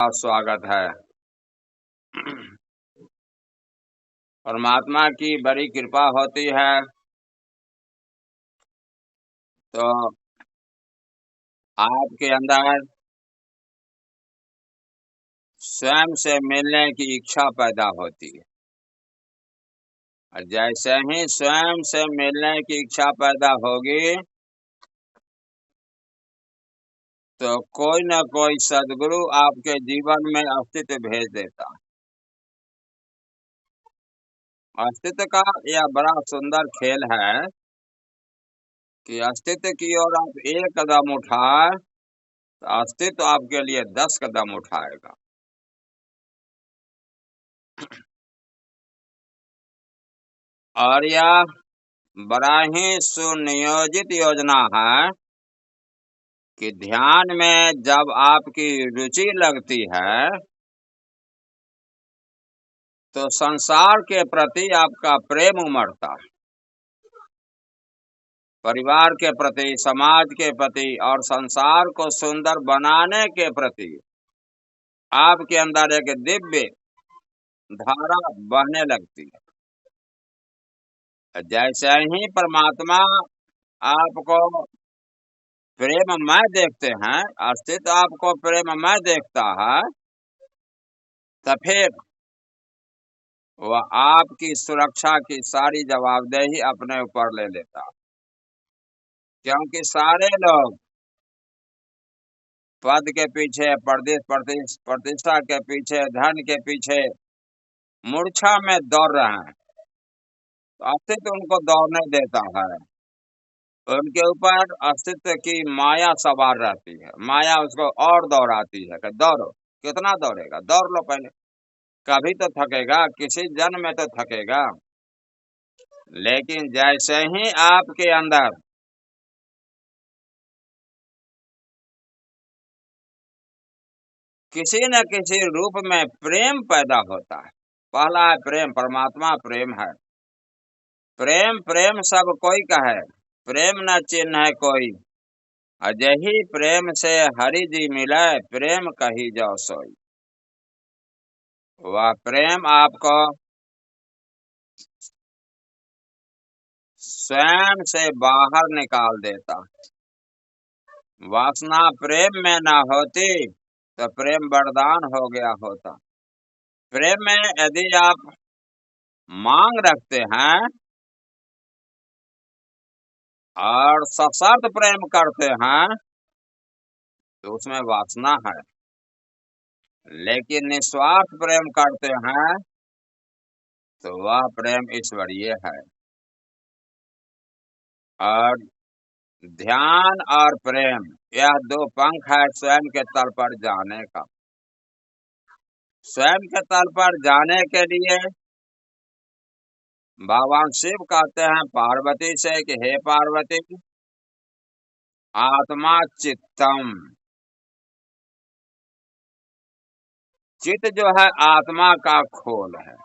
का स्वागत है। परमात्मा की बड़ी कृपा होती है तो आपके अंदर स्वयं से मिलने की इच्छा पैदा होती है। और जैसे ही स्वयं से मिलने की इच्छा पैदा होगी तो कोई न कोई सद्गुरु आपके जीवन में अस्तित्व भेज देता है। अस्तित्व का यह बड़ा सुंदर खेल है कि अस्तित्व की ओर आप एक कदम उठाए तो अस्तित्व आपके लिए 10 कदम उठाएगा। और यह बड़ा ही सुनियोजित योजना है कि ध्यान में जब आपकी रुचि लगती है तो संसार के प्रति आपका प्रेम उमड़ता है। परिवार के प्रति, समाज के प्रति और संसार को सुंदर बनाने के प्रति आपके अंदर एक दिव्य धारा बहने लगती है। जैसे ही परमात्मा आपको प्रेममय देखते हैं, अस्तित्व आपको प्रेममय देखता है, तो फिर वह आपकी सुरक्षा की सारी जवाबदेही अपने ऊपर ले लेता है। क्योंकि सारे लोग पद के पीछे, प्रतिष्ठा के पीछे, धन के पीछे मूर्छा में दौड़ रहे हैं, तो अस्तित्व उनको दौड़ने देता है। उनके ऊपर अस्तित्व की माया सवार रहती है। माया उसको और दौड़ाती है कि दौड़ो। कितना दौड़ेगा? दौड़ लो पहले, कभी तो थकेगा, किसी जन्म में तो थकेगा। लेकिन जैसे ही आपके अंदर किसी न किसी रूप में प्रेम पैदा होता है। पहला है प्रेम, परमात्मा प्रेम है। प्रेम प्रेम सब कोई कहे, प्रेम न चिन्ह है कोई। अजही प्रेम से हरि जी मिले, प्रेम कही जाओ सोई। वह प्रेम आपको स्वयं से बाहर निकाल देता। वासना प्रेम में न होती तो प्रेम वरदान हो गया होता। प्रेम में यदि आप मांग रखते हैं और सशर्त प्रेम करते हैं तो उसमें वासना है। लेकिन निस्वार्थ प्रेम करते हैं तो वह प्रेम ईश्वरीय है। और ध्यान और प्रेम यह दो पंख है स्वयं के तल पर जाने का। स्वयं के तल पर जाने के लिए भगवान शिव कहते हैं पार्वती से कि हे पार्वती, आत्मा चित्तम। चित्त जो है आत्मा का खोल है।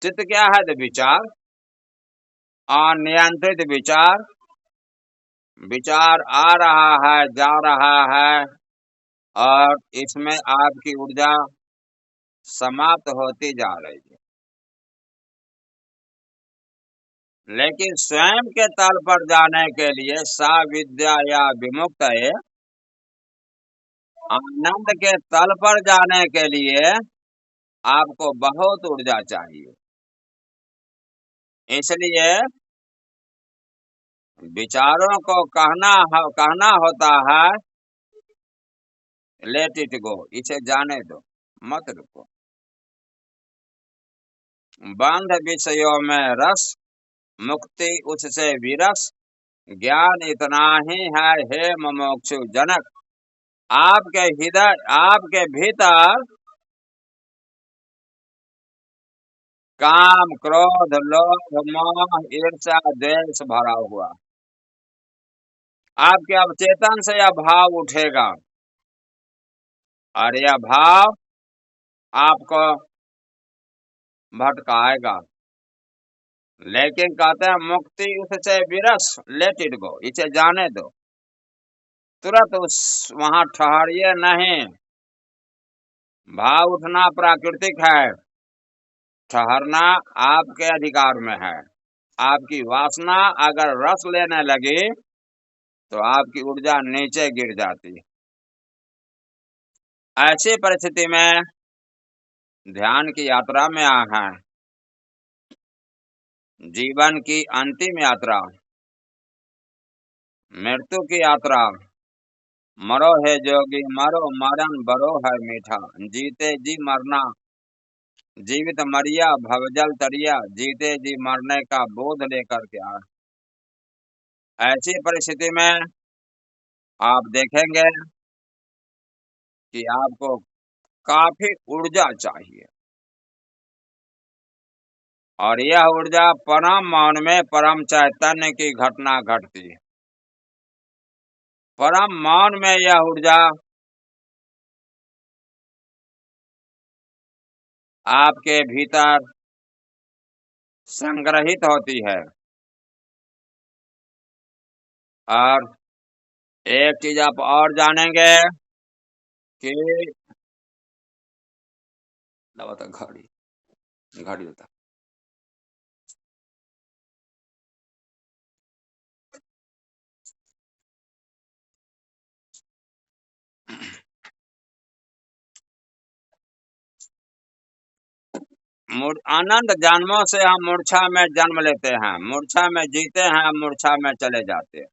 चित्त क्या है? तो विचार, अनियंत्रित विचार। विचार आ रहा है, जा रहा है और इसमें आपकी ऊर्जा समाप्त होती जा रही है। लेकिन स्वयं के तल पर जाने के लिए सा विद्या या विमुक्त है, आनंद के तल पर जाने के लिए आपको बहुत ऊर्जा चाहिए। इसलिए विचारों को कहना होता है लेट इट गो, इसे जाने दो, मत रुको। बंध विषयों में रस, मुक्ति उससे विरस। ज्ञान इतना ही है हे मुमुक्षु जनक। आपके हृदय, आपके भीतर काम, क्रोध, लोभ, मोह, ईर्ष्या, द्वेष भरा हुआ। आपके अवचेतन से यह भाव उठेगा और यह भाव आपको भटकाएगा। लेकिन कहते हैं मुक्ति उससे विरस, लेट इट गो, इसे जाने दो। तुरंत उस वहां ठहरिए नहीं। भाव उठना प्राकृतिक है, ठहरना आपके अधिकार में है। आपकी वासना अगर रस लेने लगी तो आपकी ऊर्जा नीचे गिर जाती। ऐसी परिस्थिति में ध्यान की यात्रा में आ है, जीवन की अंतिम यात्रा, मृत्यु की यात्रा। मरो है जोगी मरो, मरण बरो है मीठा, जीते जी मरना, जीवित मरिया भवजल तरिया, जीते जी मरने का बोध लेकर के आ। ऐसी परिस्थिति में आप देखेंगे कि आपको काफी ऊर्जा चाहिए, और यह ऊर्जा परम मौन में परम चैतन्य की घटना घटती है। परम मौन में यह ऊर्जा आपके भीतर संग्रहित होती है। और एक चीज आप और जानेंगे कि घड़ी घड़ी होता अनंत जन्मों से हम मूर्छा में जन्म लेते हैं, मूर्छा में जीते हैं, मूर्छा में चले जाते हैं।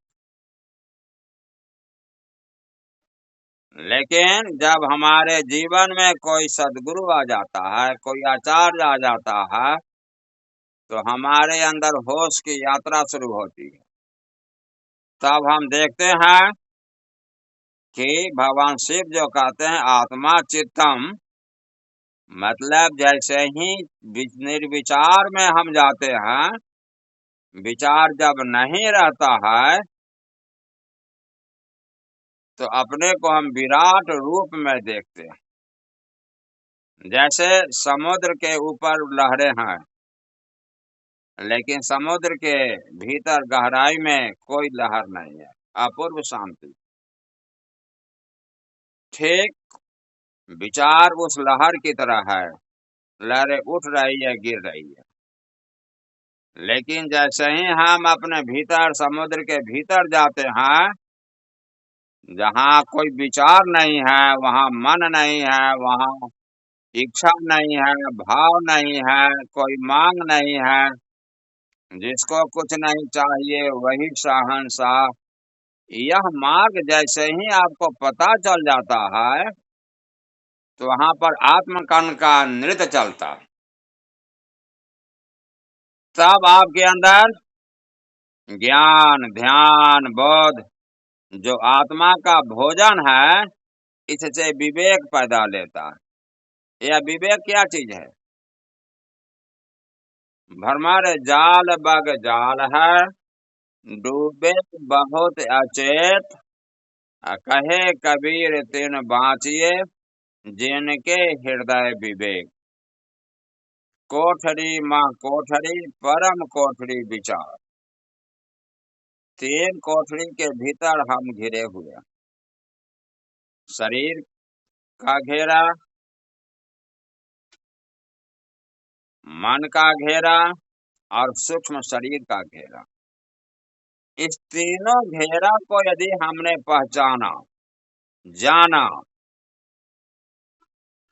लेकिन जब हमारे जीवन में कोई सदगुरु आ जाता है, कोई आचार्य आ जाता है, तो हमारे अंदर होश की यात्रा शुरू होती है। तब हम देखते हैं कि भगवान शिव जो कहते हैं आत्मा चित्तम, मतलब जैसे ही निर्विचार में हम जाते हैं, विचार जब नहीं रहता है तो अपने को हम विराट रूप में देखते हैं। जैसे समुद्र के ऊपर लहरें हैं, लेकिन समुद्र के भीतर गहराई में कोई लहर नहीं है, अपूर्व शांति। ठीक विचार उस लहर की तरह है, लहरें उठ रही है, गिर रही है। लेकिन जैसे ही हम अपने भीतर समुद्र के भीतर जाते हैं, जहाँ कोई विचार नहीं है, वहाँ मन नहीं है, वहाँ इच्छा नहीं है, भाव नहीं है, कोई मांग नहीं है, जिसको कुछ नहीं चाहिए वही शहंशाह। यह मार्ग जैसे ही आपको पता चल जाता है तो वहां पर आत्मकण का नृत्य चलता। तब आपके अंदर ज्ञान ध्यान बोध जो आत्मा का भोजन है, इससे विवेक पैदा लेता है। यह विवेक क्या चीज है? भरमार जाल बग जाल है, डूबे बहुत अचेत, कहे कबीर तिन बाँचिए, जिनके हृदय विवेक। कोठरी माँ कोठरी परम कोठरी विचार, तीन कोठरी के भीतर हम घिरे हुए। शरीर का घेरा, मन का घेरा और सूक्ष्म शरीर का घेरा। इस तीनों घेरा को यदि हमने पहचाना जाना,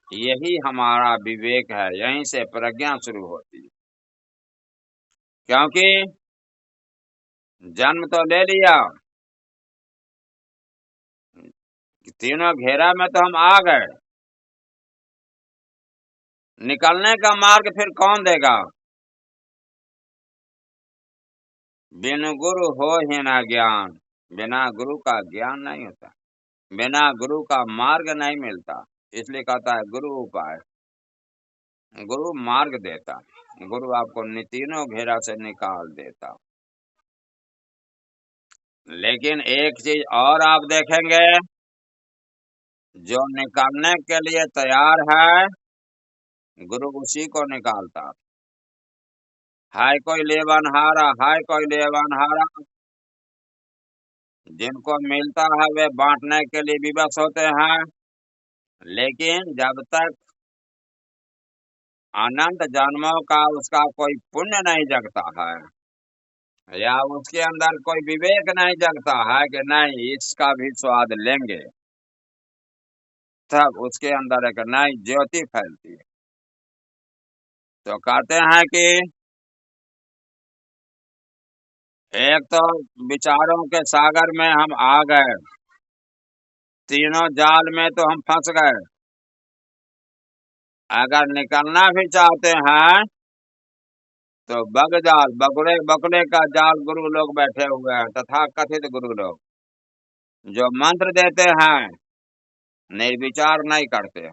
यही हमारा विवेक है, यहीं से प्रज्ञा शुरू होती है। क्योंकि जन्म तो ले लिया, तीनों घेरा में तो हम आ गए, निकलने का मार्ग फिर कौन देगा? बिन गुरु हो ही ना ज्ञान, बिना गुरु का ज्ञान नहीं होता, बिना गुरु का मार्ग नहीं मिलता। इसलिए कहता है गुरु उपाय, गुरु मार्ग देता, गुरु आपको तीनों घेरा से निकाल देता। लेकिन एक चीज और आप देखेंगे, जो निकालने के लिए तैयार है गुरु उसी को निकालता। हाय कोई लेवनहारा, हाय कोई लेवनहारा, जिनको मिलता है वे बांटने के लिए विवश होते हैं, लेकिन जब तक अनंत जन्मों का उसका कोई पुण्य नहीं जगता है, या उसके अंदर कोई विवेक नहीं जगता है कि नहीं इसका भी स्वाद लेंगे, तब उसके अंदर एक नई ज्योति फैलती है। तो कहते हैं कि एक तो विचारों के सागर में हम आ गए, तीनों जाल में तो हम फंस गए। अगर निकलना भी चाहते हैं तो बग जाल, बगुड़े बगुड़े का जाल गुरु लोग बैठे हुए हैं, तथा कथित गुरु लोग जो मंत्र देते हैं, निर्विचार नहीं करते।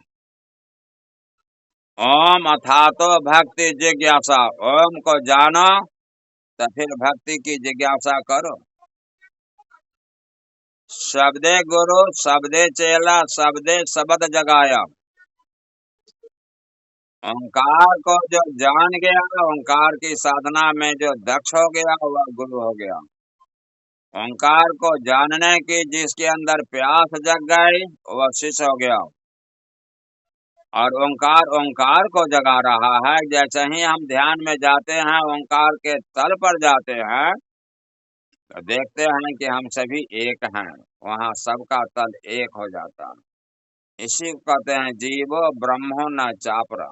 ओम अथातो भक्ति जिज्ञासा, ओम को जानो तो फिर भक्ति की जिज्ञासा करो। शब्दे गुरु शब्दे चेला शब्दे शब्द जगाया। ओंकार को जो जान गया, ओंकार की साधना में जो दक्ष हो गया, वह गुरु हो गया। ओंकार को जानने की जिसके अंदर प्यास जग गई, वह शिष्य हो गया। और ओंकार ओंकार को जगा रहा है। जैसे ही हम ध्यान में जाते हैं, ओंकार के तल पर जाते हैं, तो देखते हैं कि हम सभी एक हैं, वहाँ सबका तल एक हो जाता है। इसी को कहते हैं जीवो ब्रह्मो न चापरा।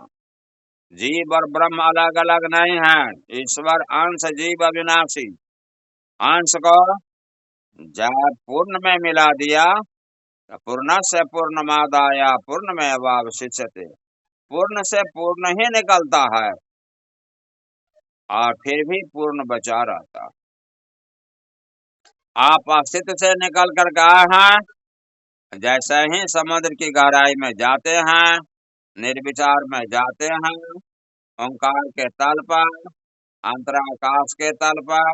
जीव और ब्रह्म अलग अलग नहीं है। ईश्वर अंश जीव अविनाशी, अंश को जब पूर्ण में मिला दिया तो पूर्ण से पूर्णमादाय पूर्णमेवावशिष्यते, पूर्ण से पूर्ण ही निकलता है और फिर भी पूर्ण बचा रहता। आप अस्तित्व से निकल कर गए हैं, जैसे ही समुद्र की गहराई में जाते हैं, निर्विचार में जाते हैं, ओंकार के तल पर, अंतराकाश के तल पर,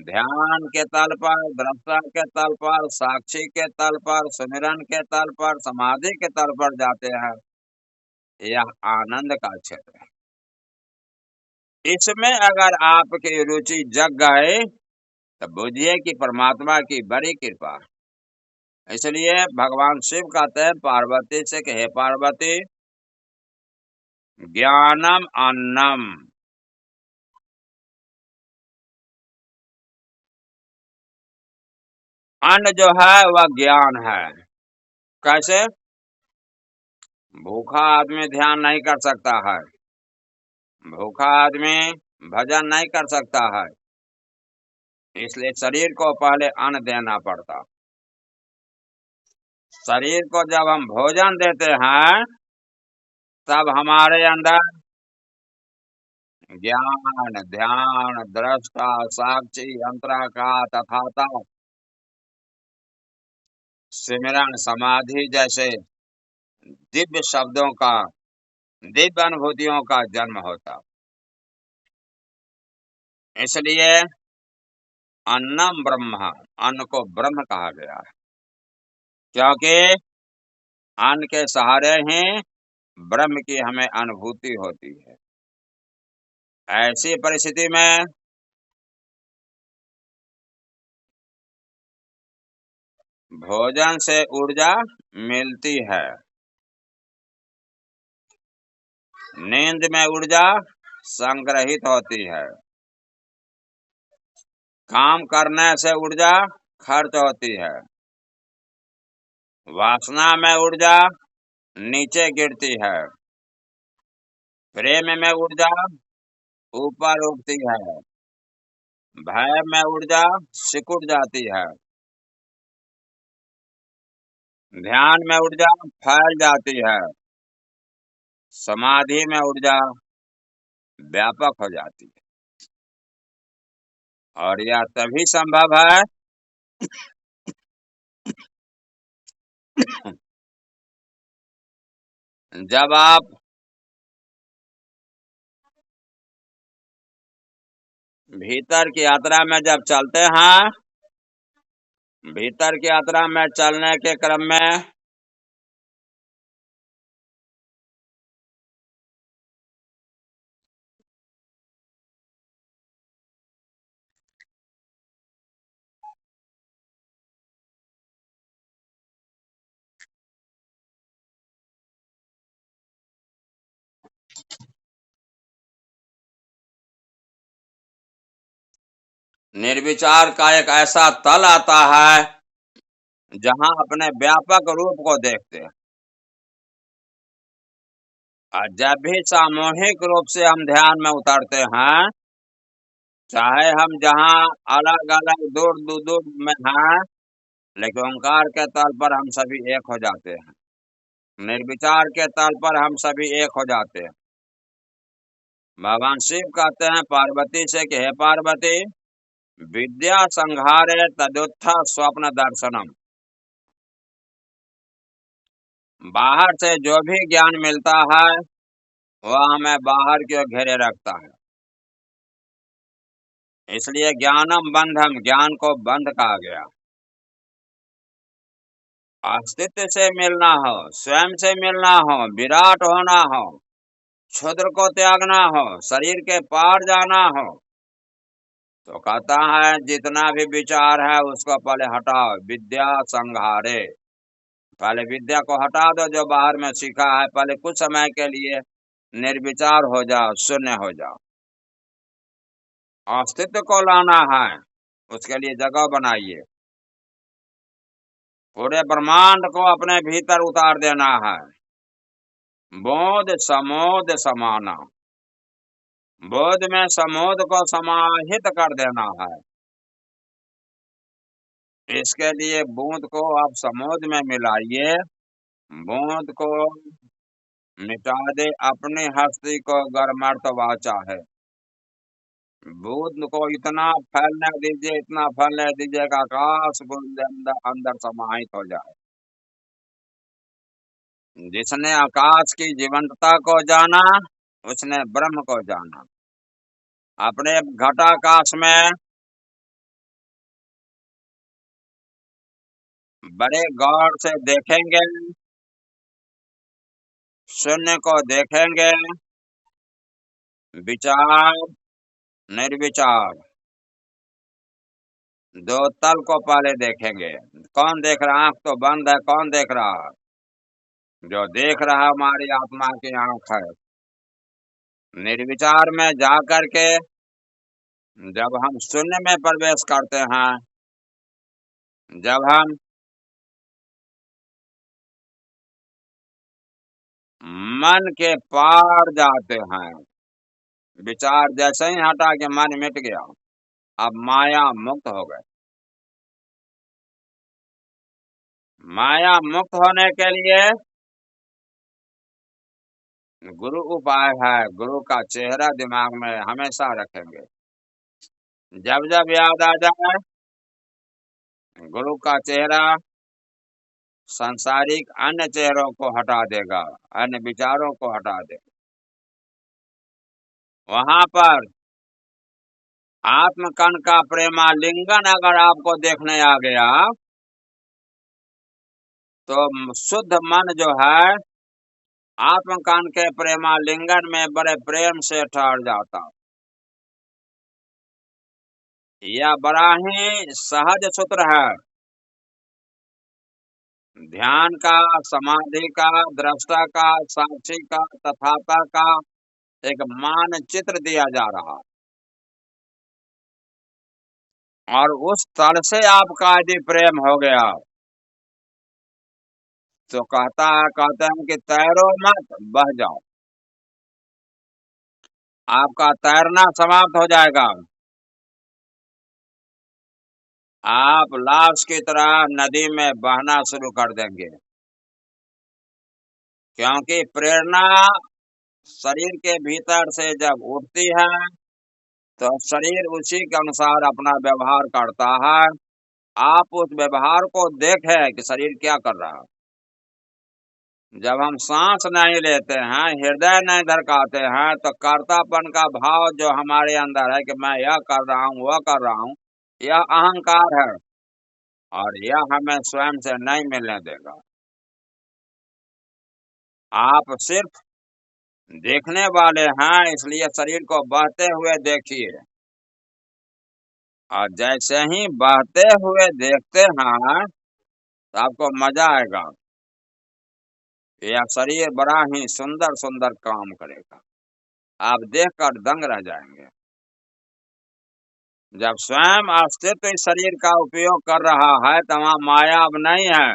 ध्यान के तल पर, दृष्टा के तल पर, साक्षी के तल पर, सुमिरन के तल पर, समाधि के तल पर जाते हैं। यह आनंद का क्षेत्र है। इसमें अगर आपकी रुचि जग गए तो बुझिए कि परमात्मा की बड़ी कृपा है। इसलिए भगवान शिव कहते हैं पार्वती से कि हे पार्वती, ज्ञानम अन्नम, अन्न जो है वह ज्ञान है। कैसे? भूखा आदमी ध्यान नहीं कर सकता है, भूखा आदमी भजन नहीं कर सकता है, इसलिए शरीर को पहले अन्न देना पड़ता। शरीर को जब हम भोजन देते हैं, तब हमारे अंदर ज्ञान, ध्यान, दृष्टा, साक्षी, अंतराकार तथाता, सिमरन, समाधि जैसे दिव्य शब्दों का, दिव्य अनुभूतियों का जन्म होता। इसलिए अन्नम ब्रह्म, अन्न को ब्रह्म कहा गया है, क्योंकि अन्न के सहारे ही ब्रह्म की हमें अनुभूति होती है। ऐसी परिस्थिति में भोजन से ऊर्जा मिलती है, नींद में ऊर्जा संग्रहित होती है, काम करने से ऊर्जा खर्च होती है, वासना में ऊर्जा नीचे गिरती है, प्रेम में ऊर्जा ऊपर उठती है, भय में ऊर्जा सिकुड़ जाती है, ध्यान में ऊर्जा फैल जाती है, समाधि में ऊर्जा व्यापक हो जाती है। और यह तभी संभव है जब आप भीतर की यात्रा में जब चलते हैं, भीतर की यात्रा में चलने के क्रम में निर्विचार का एक ऐसा तल आता है जहां अपने व्यापक रूप को देखते हैं। और जब भी सामूहिक रूप से हम ध्यान में उतरते हैं, चाहे हम जहां अलग अलग दूर दूर दूर में हैं, लेकिन ओंकार के तल पर हम सभी एक हो जाते हैं। निर्विचार के तल पर हम सभी एक हो जाते हैं। भगवान शिव कहते हैं पार्वती से कि हे पार्वती, विद्या संहारे तदुत्थ स्वप्न दर्शनम। बाहर से जो भी ज्ञान मिलता है वह हमें बाहर की ओर घेरे रखता है। इसलिए ज्ञानम बंधम, ज्ञान को बंध कहा गया। अस्तित्व से मिलना हो, स्वयं से मिलना हो, विराट होना हो, क्षुद्र को त्यागना हो, शरीर के पार जाना हो, तो कहता है जितना भी विचार है उसको पहले हटाओ, विद्या संहारे। पहले विद्या को हटा दो जो बाहर में सीखा है, पहले कुछ समय के लिए निर्विचार हो जाओ, शून्य हो जाओ। अस्तित्व को लाना है, उसके लिए जगह बनाइए। पूरे ब्रह्मांड को अपने भीतर उतार देना है। बोध समोध समाना, बोध में समोध को समाहित कर देना है। इसके लिए बूंद को आप समोध में मिलाइए, बूंद को मिटा दे अपनी हस्ती को गर्मर्थ वाचा है। बूंद को इतना फैलने दीजिए, इतना फैलने दीजिए कि आकाश बूंद अंदर अंदर समाहित हो जाए। जिसने आकाश की जीवंतता को जाना, उसने ब्रह्म को जाना। अपने घटाकाश में बड़े गौर से देखेंगे, शून्य को देखेंगे, विचार निर्विचार दो तल को पहले देखेंगे। कौन देख रहा? आंख तो बंद है, कौन देख रहा? जो देख रहा हमारी आत्मा की आंख है। निर्विचार में जाकर के जब हम शून्य में प्रवेश करते हैं, जब हम मन के पार जाते हैं, विचार जैसे ही हटा के मन मिट गया, अब माया मुक्त हो गए। माया मुक्त होने के लिए गुरु उपाय है। गुरु का चेहरा दिमाग में हमेशा रखेंगे। जब जब याद आ जाए गुरु का चेहरा, सांसारिक अन्य चेहरों को हटा देगा, अन्य विचारों को हटा देगा। वहां पर आत्मकण का प्रेमालिंगन अगर आपको देखने आ गया तो शुद्ध मन जो है आत्मकण के प्रेमालिंगन में बड़े प्रेम से ठहर जाता। यह बड़ा ही सहज सूत्र है। ध्यान का, समाधि का, दृष्टा का, साक्षी का, तथाता का एक मानचित्र दिया जा रहा, और उस तल से आपका यदि प्रेम हो गया तो कहते हैं कि तैरो मत, बह जाओ। आपका तैरना समाप्त हो जाएगा। आप लाश की तरह नदी में बहना शुरू कर देंगे, क्योंकि प्रेरणा शरीर के भीतर से जब उठती है तो शरीर उसी के अनुसार अपना व्यवहार करता है। आप उस व्यवहार को देखें कि शरीर क्या कर रहा है। जब हम सांस नहीं लेते हैं, हृदय नहीं धड़काते हैं, तो कर्तापन का भाव जो हमारे अंदर है कि मैं यह कर रहा हूँ, वह कर रहा हूँ, यह अहंकार है, और यह हमें स्वयं से नहीं मिलने देगा। आप सिर्फ देखने वाले हैं, इसलिए शरीर को बहते हुए देखिए, और जैसे ही बहते हुए देखते हैं तो आपको मजा आएगा। यह शरीर बड़ा ही सुंदर सुंदर काम करेगा, आप देखकर दंग रह जाएंगे। जब स्वयं अस्तित्व इस शरीर का उपयोग कर रहा है तो वहां माया अब नहीं है,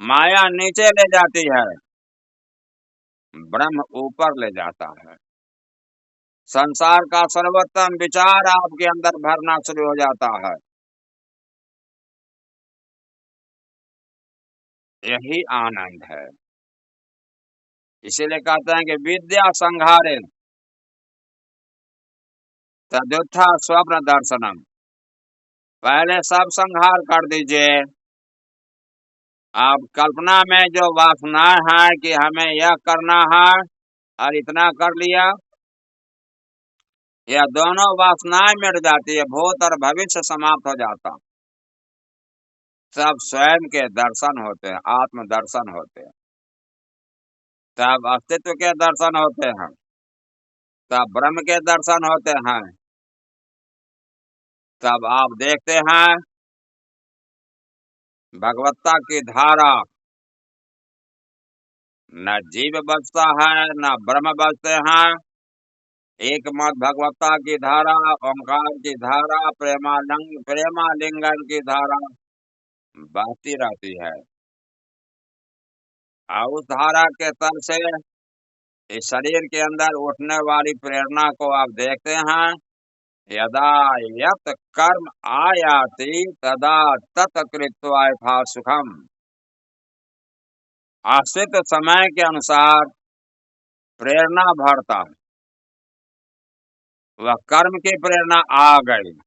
माया नीचे ले जाती है, ब्रह्म ऊपर ले जाता है। संसार का सर्वोत्तम विचार आपके अंदर भरना शुरू हो जाता है। यही आनंद है। इसीलिए कहते हैं कि विद्या संहारे तदुत्था स्वप्न दर्शनम। पहले सब संहार कर दीजिए। आप कल्पना में जो वासनाएं है कि हमें यह करना है और इतना कर लिया, यह दोनों वासनाएं मिट जाती है, भूत और भविष्य समाप्त हो जाता, सब स्वयं के दर्शन होते हैं, आत्म दर्शन होते हैं, तब अस्तित्व के दर्शन होते हैं, तब ब्रह्म के दर्शन होते हैं, तब आप देखते हैं भगवत्ता की धारा, न जीव बचता है न ब्रह्म बचते हैं, एक मत भगवत्ता की धारा, ओंकार की धारा, प्रेमालिंगन की धारा बहती रहती है। और उस धारा के तल से इस शरीर के अंदर उठने वाली प्रेरणा को आप देखते हैं। यदा यत कर्म आयाति तदा तत्कृत्वा यथा सुखम। आश्रित समय के अनुसार प्रेरणा भरता है, वह कर्म की प्रेरणा आ गई।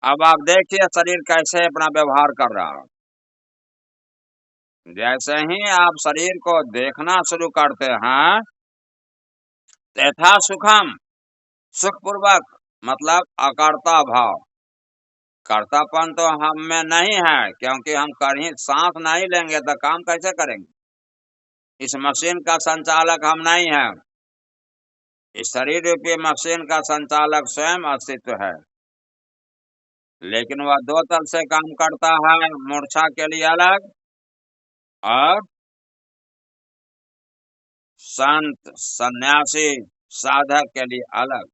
अब आप देखिए शरीर कैसे अपना व्यवहार कर रहा है। जैसे ही आप शरीर को देखना शुरू करते हैं, तथा सुखम, सुखपूर्वक, मतलब अकर्ता भाव। कर्तापन तो हम में नहीं है, क्योंकि हम कहीं सांस नहीं लेंगे तो काम कैसे करेंगे। इस मशीन का संचालक हम नहीं है, इस शरीर रूपी मशीन का संचालक स्वयं अस्तित्व है, लेकिन वह दो तल से काम करता है, मूर्छा के लिए अलग और संत सन्यासी साधक के लिए अलग।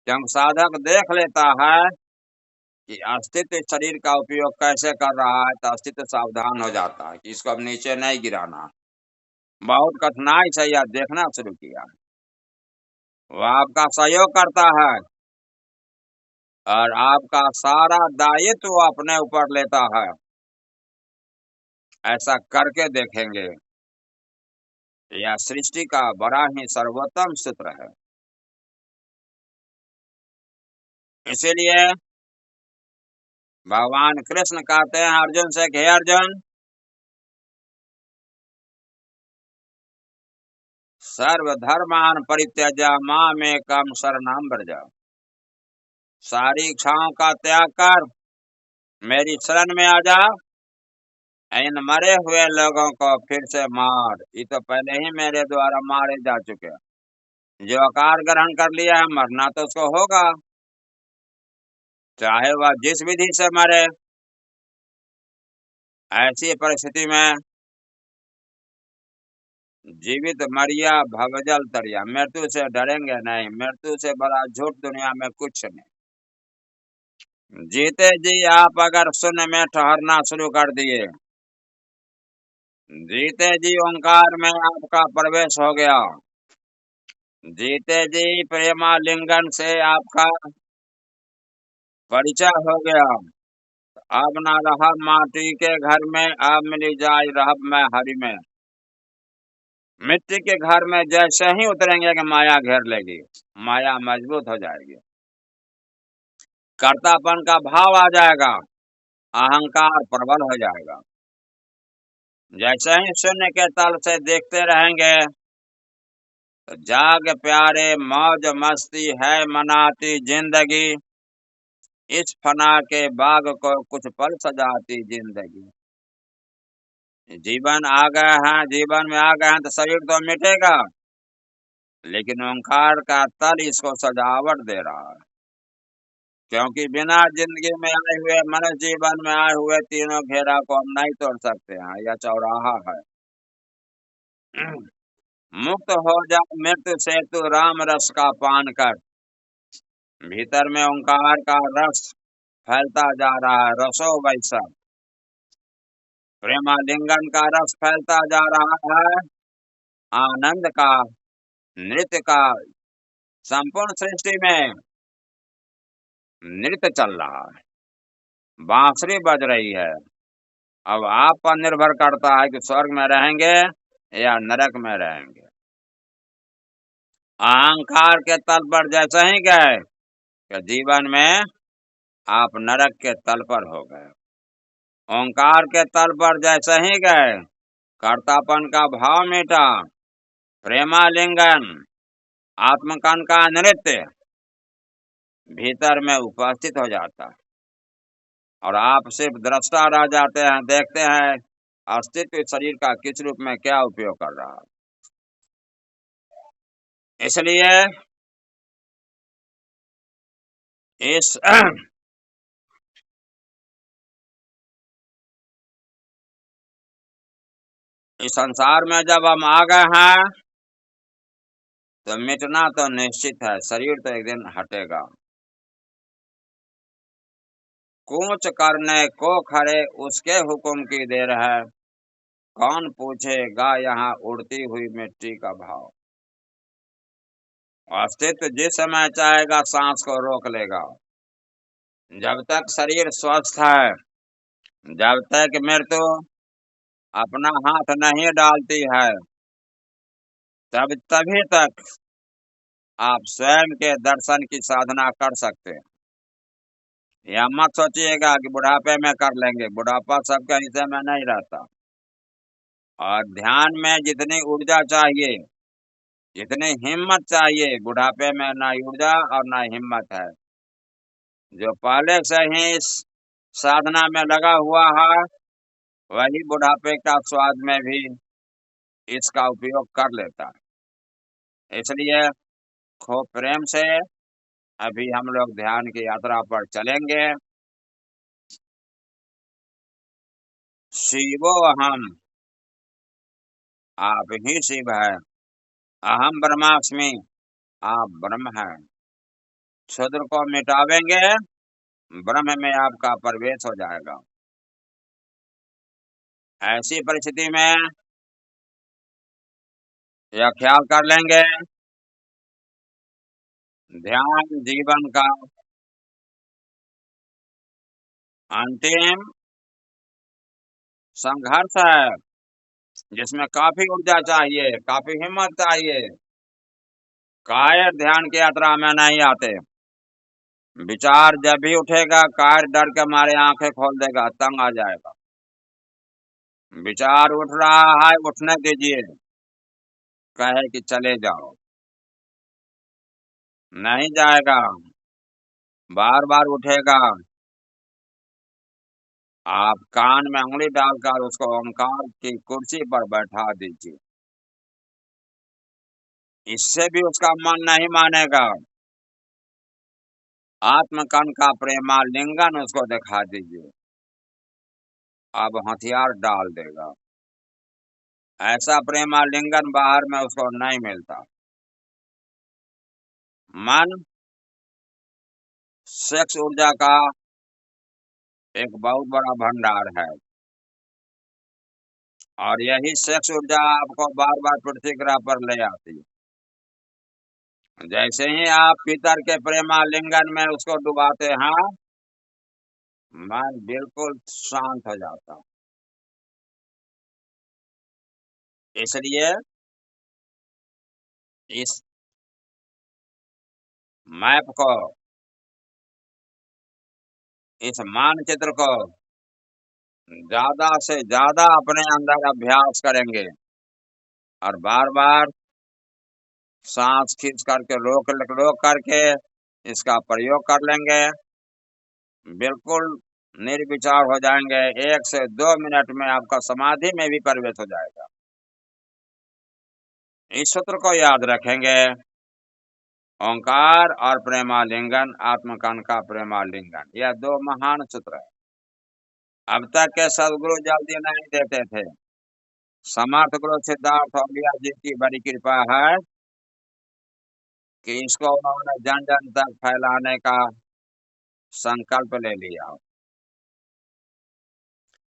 क्योंकि साधक देख लेता है कि अस्तित्व शरीर का उपयोग कैसे कर रहा है, तो अस्तित्व सावधान हो जाता है कि इसको अब नीचे नहीं गिराना। बहुत कठिनाई से यह देखना शुरू किया, वह आपका सहयोग करता है और आपका सारा दायित्व अपने ऊपर लेता है। ऐसा करके देखेंगे, यह सृष्टि का बड़ा ही सर्वोत्तम सूत्र है। इसीलिए भगवान कृष्ण कहते हैं अर्जुन से कि हे अर्जुन, सर्वधर्मान परित्यज्य मामेकं शरणं व्रज। सारी इच्छाओं का त्याग कर मेरी शरण में आ जा। इन मरे हुए लोगों को फिर से मार, ये तो पहले ही मेरे द्वारा मारे जा चुके हैं। जो आकार ग्रहण कर लिया है, मरना तो उसको होगा, चाहे वह जिस विधि से मरे। ऐसी परिस्थिति में जीवित मरिया भवजल तरिया, मृत्यु से डरेंगे नहीं, मृत्यु से बड़ा झूठ दुनिया में कुछ नहीं। जीते जी आप अगर शून्य में ठहरना शुरू कर दिए, जीते जी ओंकार में आपका प्रवेश हो गया, जीते जी प्रेमालिंगन से आपका परिचय हो गया, अब ना रहा माटी के घर में, अब मिली जाए रहब में हरि में। मिट्टी के घर में जैसे ही उतरेंगे कि माया घेर लेगी, माया मजबूत हो जाएगी, कर्तापन का भाव आ जाएगा, अहंकार प्रबल हो जाएगा। जैसे ही शून्य के तल से देखते रहेंगे तो जाग प्यारे मौज मस्ती है मनाती जिंदगी, इस फना के बाग को कुछ पल सजाती जिंदगी। जीवन आ गए हैं, जीवन में आ गए हैं तो शरीर तो मिटेगा, लेकिन ओंकार का तल इसको सजावट दे रहा है। क्योंकि बिना जिंदगी में आए हुए, मनुष्य जीवन में आए हुए तीनों घेरा को हम नहीं तोड़ सकते हैं, यह चौराहा है। मुक्त हो जा मृत्यु से तू राम रस का पान कर, भीतर में ओंकार का रस फैलता जा रहा है, रसो वैसा। प्रेमालिंगन का रस फैलता जा रहा है, आनंद का, नृत्य का। संपूर्ण सृष्टि में नृत्य चल रहा है, बांसुरी बज रही है। अब आप पर निर्भर करता है कि स्वर्ग में रहेंगे या नरक में रहेंगे। अहंकार के तल पर जैसे ही गए कि जीवन में आप नरक के तल पर हो गए। ओंकार के तल पर जैसे ही गए, कर्तापन का भाव मिटा, प्रेमालिंगन, आत्मकन का नृत्य भीतर में उपस्थित हो जाता है और आप सिर्फ दृष्टा रह जाते हैं, देखते हैं अस्तित्व शरीर का किस रूप में क्या उपयोग कर रहा है। इसलिए इस संसार में जब हम आ गए हैं तो मिटना तो निश्चित है, शरीर तो एक दिन हटेगा। कूच करने को खरे उसके हुक्म की देर है, कौन पूछेगा यहाँ उड़ती हुई मिट्टी का भाव। अस्तित्व जिस समय चाहेगा सांस को रोक लेगा। जब तक शरीर स्वस्थ है, जब तक मृत्यु अपना हाथ नहीं डालती है, तभी तक आप स्वयं के दर्शन की साधना कर सकते हैं। यह मत सोचिएगा कि बुढ़ापे में कर लेंगे, बुढ़ापा सबके हिस्से में नहीं रहता। और ध्यान में जितनी ऊर्जा चाहिए, जितनी हिम्मत चाहिए, बुढ़ापे में ना ऊर्जा और ना हिम्मत है। जो पहले से ही इस साधना में लगा हुआ है, वही बुढ़ापे का स्वाद में भी इसका उपयोग कर लेता है। इसलिए खूब प्रेम से अभी हम लोग ध्यान की यात्रा पर चलेंगे। शिवो अहम, आप ही शिव है। अहम ब्रह्मास्मि, आप ब्रह्म हैं। क्षुद्र को मिटावेंगे, ब्रह्म में आपका प्रवेश हो जाएगा। ऐसी परिस्थिति में यह ख्याल कर लेंगे, ध्यान जीवन का अंतिम संघर्ष है, जिसमें काफी ऊर्जा चाहिए, काफी हिम्मत चाहिए। कायर ध्यान की यात्रा में नहीं आते। विचार जब भी उठेगा, कायर डर के मारे आंखें खोल देगा, तंग आ जाएगा। विचार उठ रहा है, उठने दीजिए, कहे कि चले जाओ, नहीं जाएगा, बार बार उठेगा। आप कान में उंगली डालकर उसको ओंकार की कुर्सी पर बैठा दीजिए, इससे भी उसका मन नहीं मानेगा। आत्मकन का प्रेमालिंगन उसको दिखा दीजिए, अब हथियार डाल देगा। ऐसा प्रेमालिंगन बाहर में उसको नहीं मिलता। मन सेक्स ऊर्जा का एक बहुत बड़ा भंडार है और यही सेक्स ऊर्जा आपको बार बार पृथ्वी ग्रह पर ले आती है। जैसे ही आप पितर के प्रेमालिंगन में उसको डुबाते हैं, मन बिल्कुल शांत हो जाता। इसलिए इस मैप को, इस मानचित्र को ज्यादा से ज्यादा अपने अंदर अभ्यास करेंगे और बार बार सांस खींच करके रोक करके इसका प्रयोग कर लेंगे। बिल्कुल निर्विचार हो जाएंगे। 1 से 2 मिनट में आपका समाधि में भी प्रवेश हो जाएगा। इस सूत्र को याद रखेंगे, ओंकार और प्रेमालिंगन, आत्मकन का प्रेमालिंगन, यह 2 महान सूत्र है। अब तक के सदगुरु जल्दी नहीं देते थे। समर्थ गुरु सिद्धार्थ औलिया जी की बड़ी कृपा है कि इसको उन्होंने जन जन तक फैलाने का संकल्प ले लिया।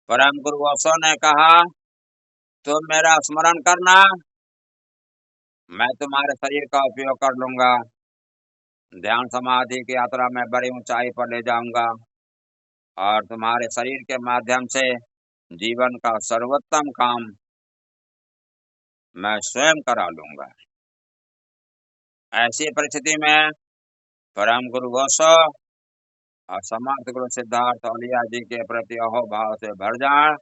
परम गुरु ओशो ने कहा, तुम मेरा स्मरण करना, मैं तुम्हारे शरीर का उपयोग कर लूंगा, ध्यान समाधि की यात्रा में बड़ी ऊंचाई पर ले जाऊंगा और तुम्हारे शरीर के माध्यम से जीवन का सर्वोत्तम काम मैं स्वयं करा लूंगा। ऐसी परिस्थिति में परम गुरु ओशो और समर्थ गुरु सिद्धार्थ औलिया जी के प्रति अहोभाव से भर जाए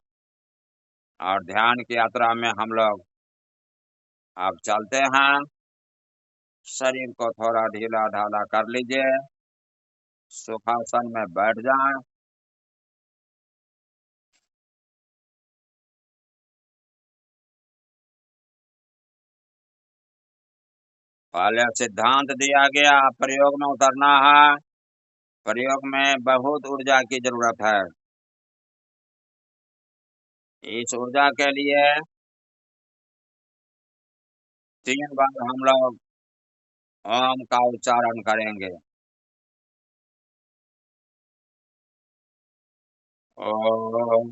और ध्यान की यात्रा में हम लोग अब चलते हैं। शरीर को थोड़ा ढीला ढाला कर लीजिए, सुखासन में बैठ जाएं। पहले सिद्धांत दिया गया, प्रयोग में उतरना है। प्रयोग में बहुत ऊर्जा की जरूरत है। इस ऊर्जा के लिए 3 बार हम लोग ओम का उच्चारण करेंगे। ओम।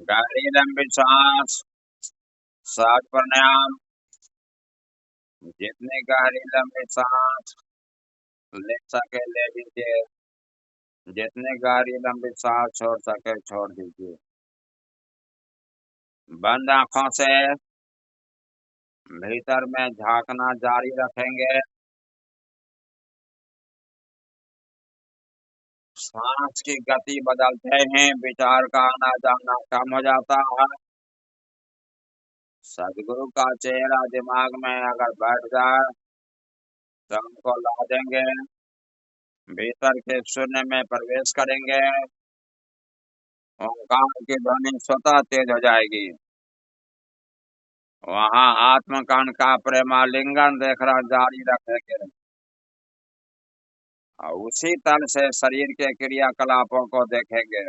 गहरी लंबी सांस, सात प्राणायाम। जितनी गहरी लंबी सांस ले सके ले लीजिए, जितनी गहरी लंबी सांस छोड़ सके छोड़ दीजिए। बंद आंखों से भीतर में झांकना जारी रखेंगे। सांस की गति बदलते हैं, विचार का आना जाना कम हो जाता है। सदगुरु का चेहरा दिमाग में अगर बैठ जाए तो हमको ला देंगे, भीतर के शून्य में प्रवेश करेंगे। ओंकार की ध्वनि स्वतः तेज हो जाएगी। वहां आत्मकांड का प्रेमालिंगन देखना जारी रखेंगे और उसी तल से शरीर के क्रियाकलापों को देखेंगे।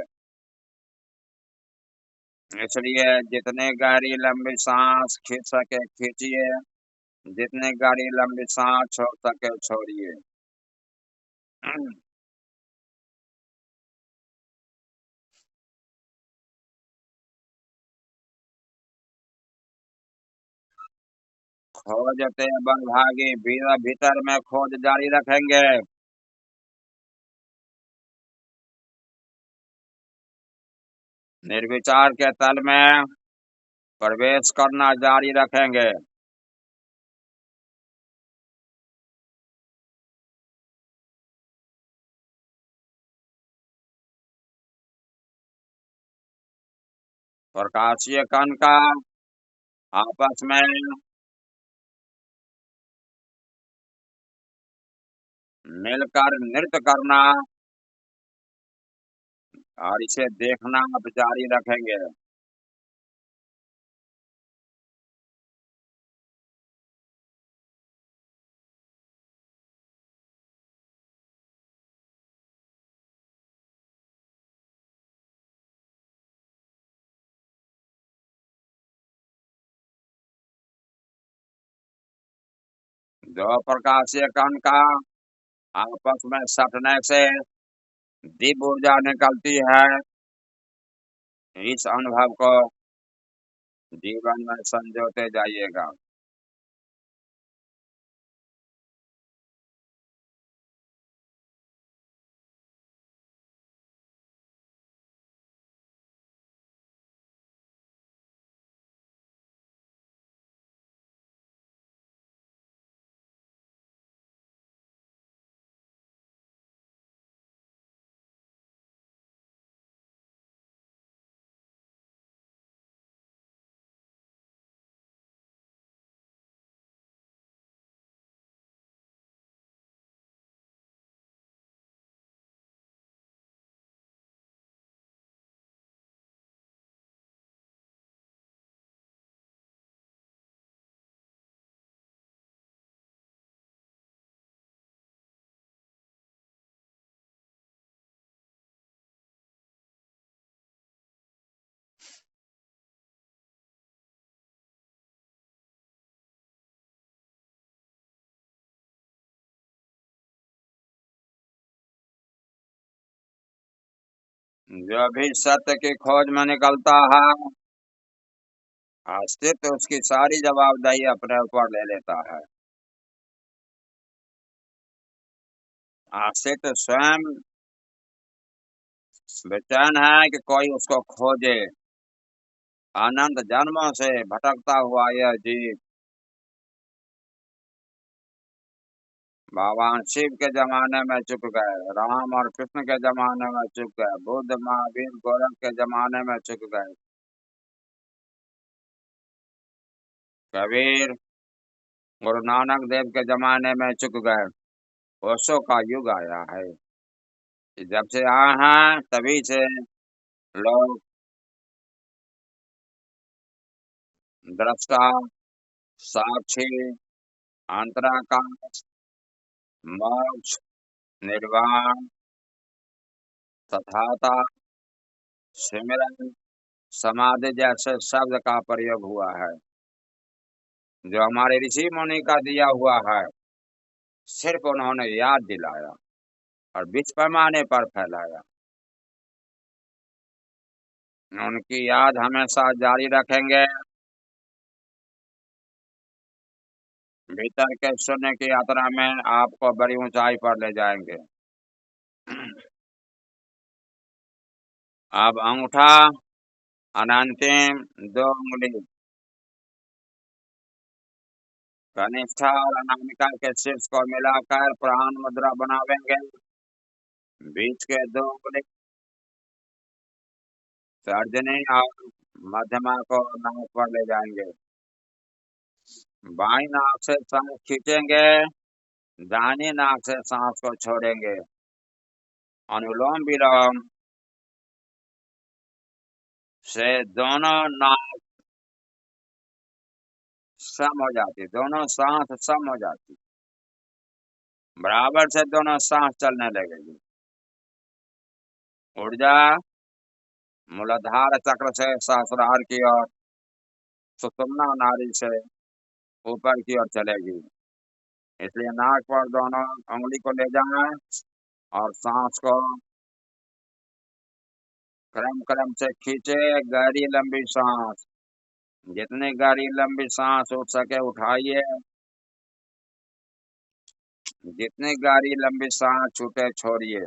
इसलिए जितने गहरी लंबी सांस खींच सके खींचिए, जितने गहरी लंबी सांस छोड़ सके छोड़िए। खोजते बलभागी, भीतर में खोज जारी रखेंगे। निर्विचार के तल में प्रवेश करना जारी रखेंगे। प्रकाशीय कण का आपस में मिलकर नृत्य करना और इसे देखना अब जारी रखेंगे। दो प्रकाशीय कण का आपस में सटने से दिव्य ऊर्जा निकलती है। इस अनुभव को जीवन में संजोते जाइएगा। जो भी सत्य की खोज में निकलता है, अस्तित्व उसकी सारी जवाबदेही अपने ऊपर ले लेता है। अस्तित्व स्वयं बेचैन है कि कोई उसको खोजे। अनंत जन्मों से भटकता हुआ यह जीव भगवान शिव के जमाने में चुक गए, राम और कृष्ण के जमाने में चुक गए, बुद्ध महावीर गोरख के जमाने में चुक गए, कबीर गुरु नानक देव के जमाने में चुक गए। ओशो का युग आया है। जब से आए हैं तभी से लोग दृष्टा, साक्षी, अंतराकाश, मोक्ष, निर्वाण, तथाता, सिमरन, समाधि जैसे शब्द का प्रयोग हुआ है, जो हमारे ऋषि मुनि का दिया हुआ है। सिर्फ उन्होंने याद दिलाया और विश्व पैमाने पर फैलाया। उनकी याद हमेशा जारी रखेंगे। भीतर के शून्य की यात्रा में आपको बड़ी ऊंचाई पर ले जाएंगे। अब अंगूठा अनंतिम 2 उंगली कनिष्ठा और अनामिका के शीर्ष को मिलाकर प्राण मुद्रा बनावेंगे। बीच के 2 उंगली तर्जनी और मध्यमा को नाक पर ले जाएंगे। बाईं नाक से सांस खींचेंगे, दाहिनी नाक से सांस को छोड़ेंगे। अनुलोम विलोम से दोनों नाक सम हो जाती, दोनों सांस सम हो जाती, बराबर से दोनों सांस चलने लगेगी। ऊर्जा मूलाधार चक्र से सहस्रार की ओर, सुषुम्ना नाड़ी से ऊपर की ओर चलेगी। इसलिए नाक पर दोनों उंगली को ले जाएं और सांस को क्रम क्रम से खींचे। गहरी लंबी सांस, जितनी गहरी लंबी सांस उठ सके उठाइए, जितनी गहरी लंबी सांस छूटे छोड़िए।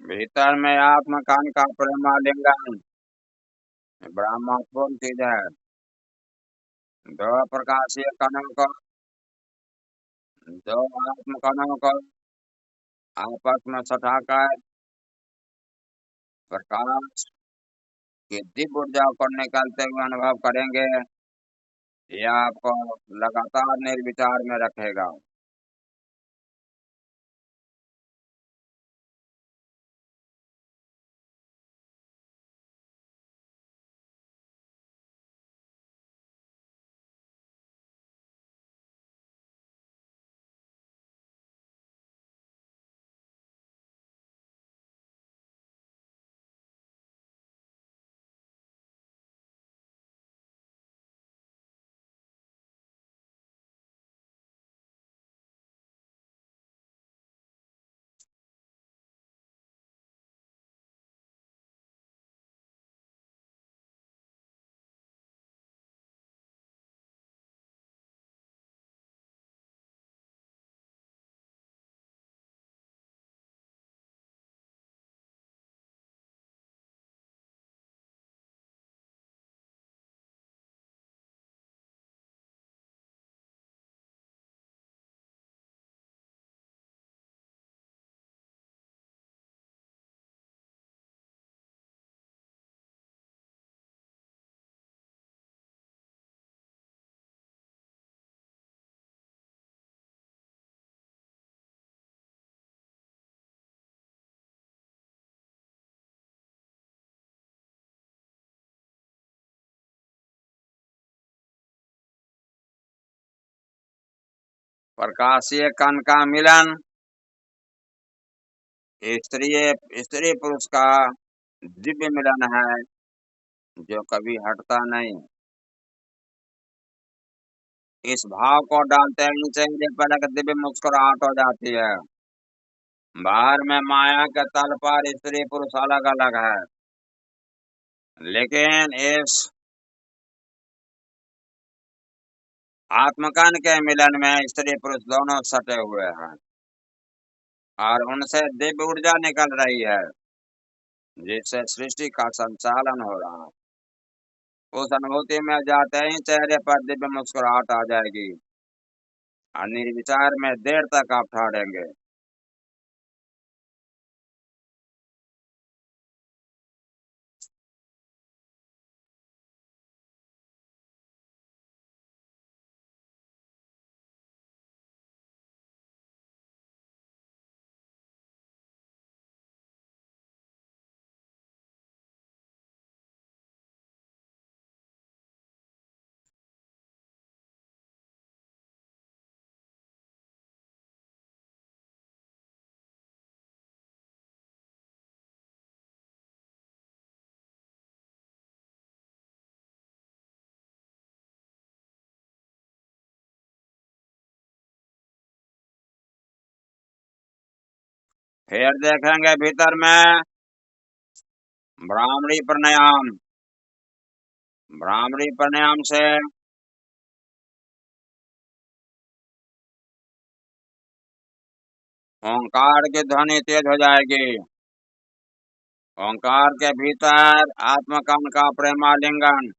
भीतर में आत्मकान का प्रेमालिंगन बड़ा महत्वपूर्ण चीज है। 2 प्रकाशीय कणों को, 2 आत्म कणों को आपस में सटाकर प्रकाश की दिव्य ऊर्जा को निकलते हुए अनुभव करेंगे। यह आपको लगातार निर्विचार में रखेगा। प्रकाशीय कण का मिलन स्त्री स्त्री पुरुष का दिव्य मिलन है जो कभी हटता नहीं। इस भाव को डालते ही चेहरे पर एक दिव्य मुस्कुराहट हो जाती है। बाहर में माया के तल पर स्त्री पुरुष अलग अलग है, लेकिन इस आत्मकण के मिलन में स्त्री पुरुष दोनों सटे हुए हैं और उनसे दिव्य ऊर्जा निकल रही है जिससे सृष्टि का संचालन हो रहा है। उस अनुभूति में जाते ही चेहरे पर दिव्य मुस्कुराहट आ जाएगी और निर्विचार में देर तक आप ठहरेंगे। फिर देखेंगे भीतर में भ्रामरी प्राणायाम। भ्रामरी प्राणायाम से ओंकार की ध्वनि तेज हो जाएगी। ओंकार के भीतर आत्मकण का प्रेमालिंगन,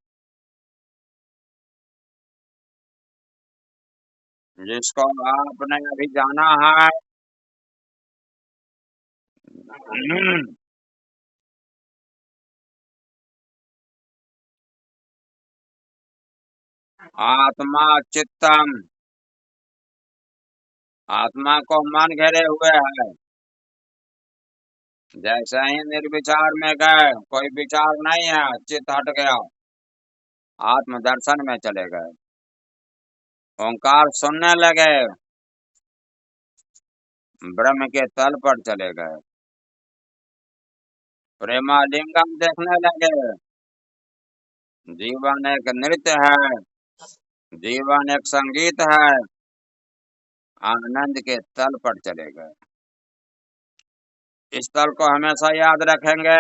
जिसको आपने अभी जाना है, आत्मा चित्तम, आत्मा को मन घेरे हुए है। जैसे ही निर्विचार में गए, कोई विचार नहीं है, चित्त हट गया, आत्म दर्शन में चले गए। ओंकार सुनने लगे, ब्रह्म के तल पर चले गए। प्रेमालिंगम देखने लगे, जीवन एक नृत्य है, जीवन एक संगीत है, आनंद के तल पर चले गए। इस तल को हमेशा याद रखेंगे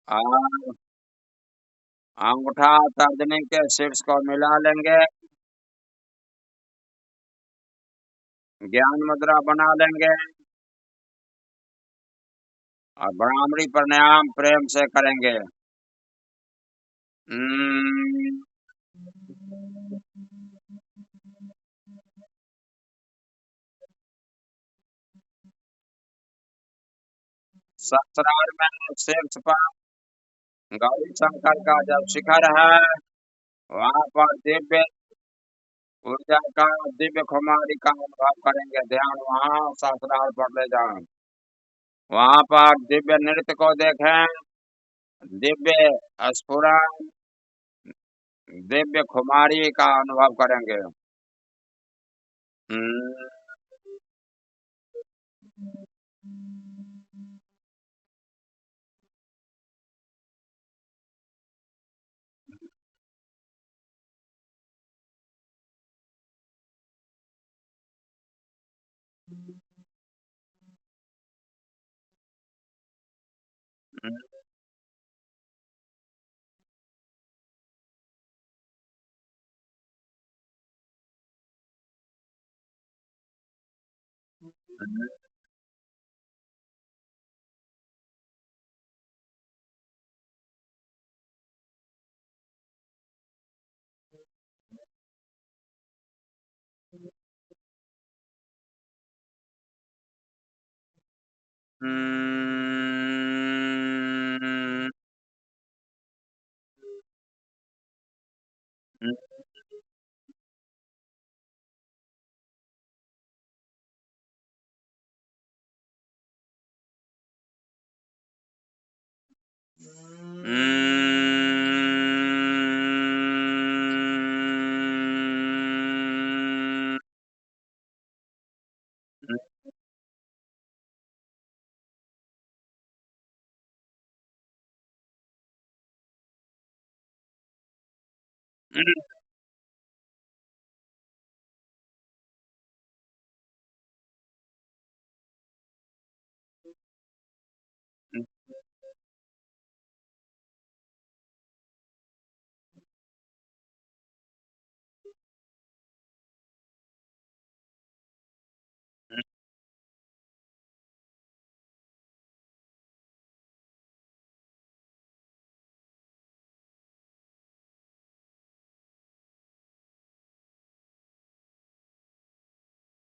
और अंगूठा तर्जनी के शीर्ष को मिला लेंगे, ज्ञान मुद्रा बना लेंगे और भ्रामरी प्राणायाम प्रेम से करेंगे। ससुराल में शीर्ष पर गौरी शंकर का जब शिखर है, वहां पर दिव्य ऊर्जा का, दिव्य खुमारी का अनुभव करेंगे। ध्यान वहां ससुराल पर ले जाएं, वहां पर दिव्य नृत्य को देखें, दिव्य स्फुरन, दिव्य खुमारी का अनुभव करेंगे। हम्म, हम्म, हम्म,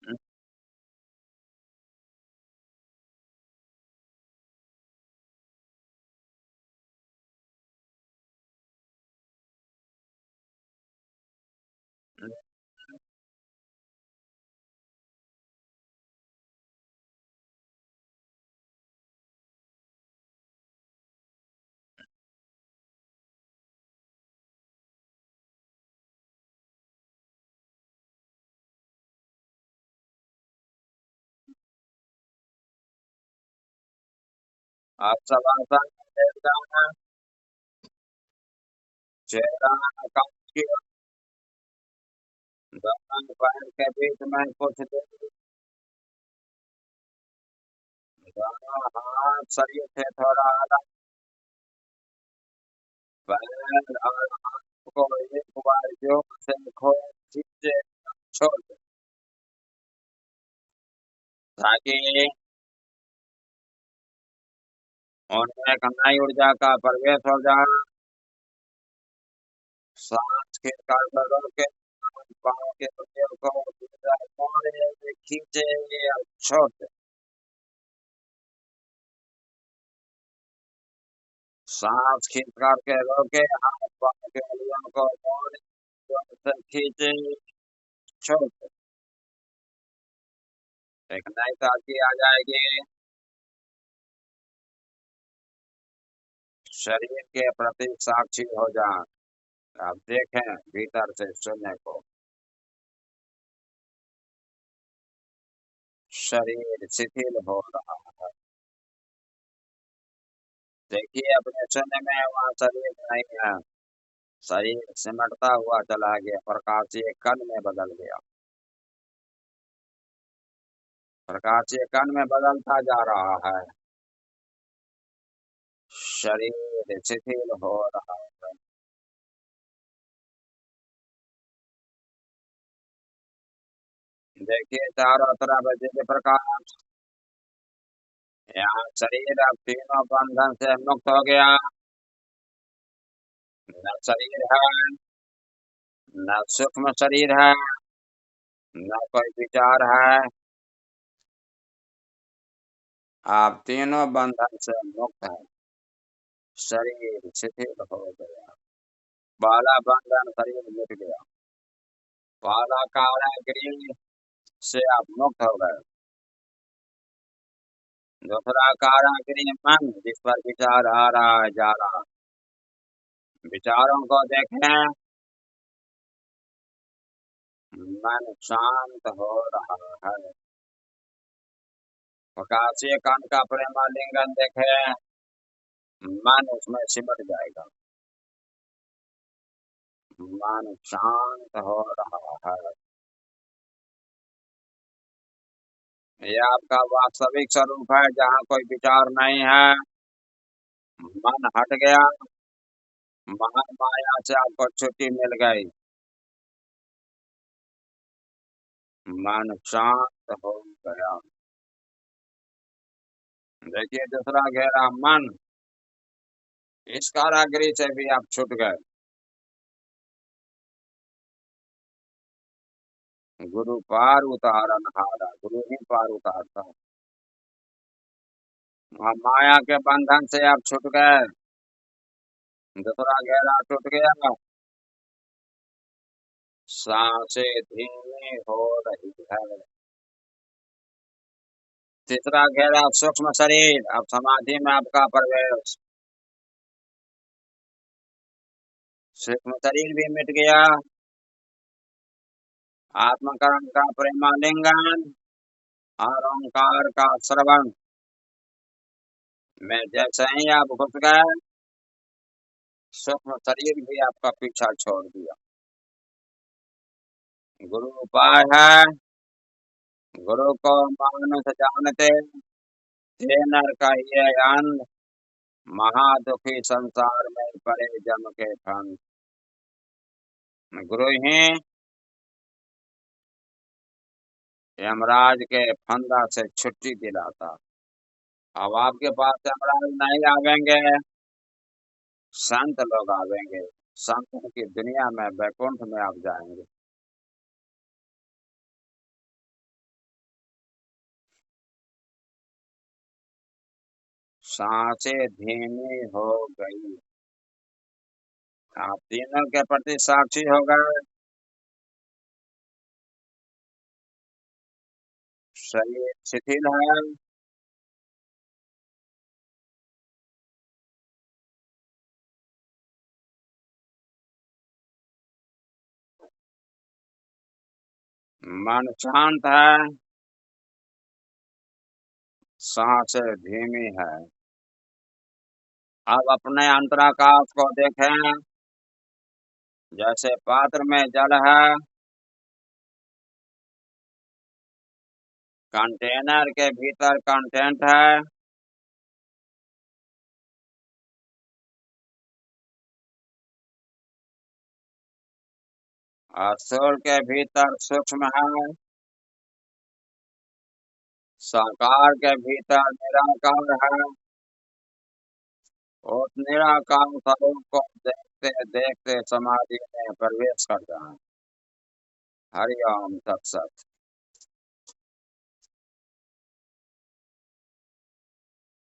हम्म, हम्म, आप सब आसान बैठ जाना, चेहरा कम की दोनों पैर के बीच में कुछ देर, दोनों हाथ शरीर से थोड़ा अलग, पैर और हाथ को एक बार जोर से खोल खींचे, छोड़ दे, ताकि उनमें कमाई ऊर्जा का प्रवेश हो जाए। सांस के कारकों के पाँव के पंजे को सीधा मोड़े से खींचे या छोड़ दे। सांस खींच करके रोके, हाथ पाँव के उंगलियों को मोड़े से खींचे, छोड़ दे। एक नई ताजगी आ जाएगी, शरीर के प्रति साक्षी हो जाए। आप देखें भीतर से शून्य को, शरीर शिथिल हो रहा है। देखिए अपने शून्य में वहाँ शरीर नहीं है, शरीर सिमटता हुआ चला गया, प्रकाशीय कण में बदल गया, प्रकाशीय कण में बदलता जा रहा है, शरीर शिथिल हो रहा है। देखिए चारों तरफ दिव्य प्रकाश, यहाँ शरीर अब तीनों बंधन से मुक्त हो गया, न शरीर है, न सूक्ष्म शरीर है, न कोई विचार है, आप तीनों बंधन से मुक्त हैं, शरीर शिथिल हो गया, पहला बंधन शरीर मिट गया, पहला कारागृह से आप मुक्त हो गए, दूसरा कारागृह मन जिस पर विचार आ रहा है जा रहा है, विचारों को देखें, मन शांत हो रहा है, प्रकाशीय कान का प्रेमालिंगन देखे, मन उसमें सिमट जाएगा, मन शांत हो रहा है। ये आपका वास्तविक स्वरूप है, जहाँ कोई विचार नहीं है, मन हट गया, महान माया से आपको छुट्टी मिल गई, मन शांत हो गया। देखिए दूसरा घेरा मन, इस कारागृह से भी आप छूट गए, गुरु पार उतारन हारा, गुरु ही पार उतारता है। अब माया के बंधन से आप छूट गए, दूसरा घेरा टूट गया, सांसें धीमी हो रही है, तीसरा घेरा सूक्ष्म शरीर, अब समाधि में आपका प्रवेश, सूक्ष्म शरीर भी मिट गया, आत्मकरण का प्रेमालिंगन, और ओंकार का श्रवण में जैसे ही आप घुस गए, सूक्ष्म शरीर भी आपका पीछा छोड़ दिया। गुरु उपाय है, गुरु को मानुष जानते, ये नर कहिए अंध, महादुखी संसार में पड़े जम के फंद। गुरु ही यमराज के फंदा से छुट्टी दिलाता। अब आपके पास यमराज नहीं आवेंगे, संत लोग आवेंगे। संतों की दुनिया में, वैकुंठ में आप जाएंगे। सांसें धीमी हो गई, आप तीनों के प्रति साक्षी हो गए। शरीर शिथिल है, मन शांत है, सांसें धीमी है। अब अपने अंतराकाश को देखें, जैसे पात्र में जल है, कंटेनर के भीतर कंटेंट है, और सूर्य के भीतर सूक्ष्म है, साकार के भीतर निराकार है। उस निराकार स्वरूप को देखते देखते समाधि में प्रवेश करता है। हरि ओम तत्सत।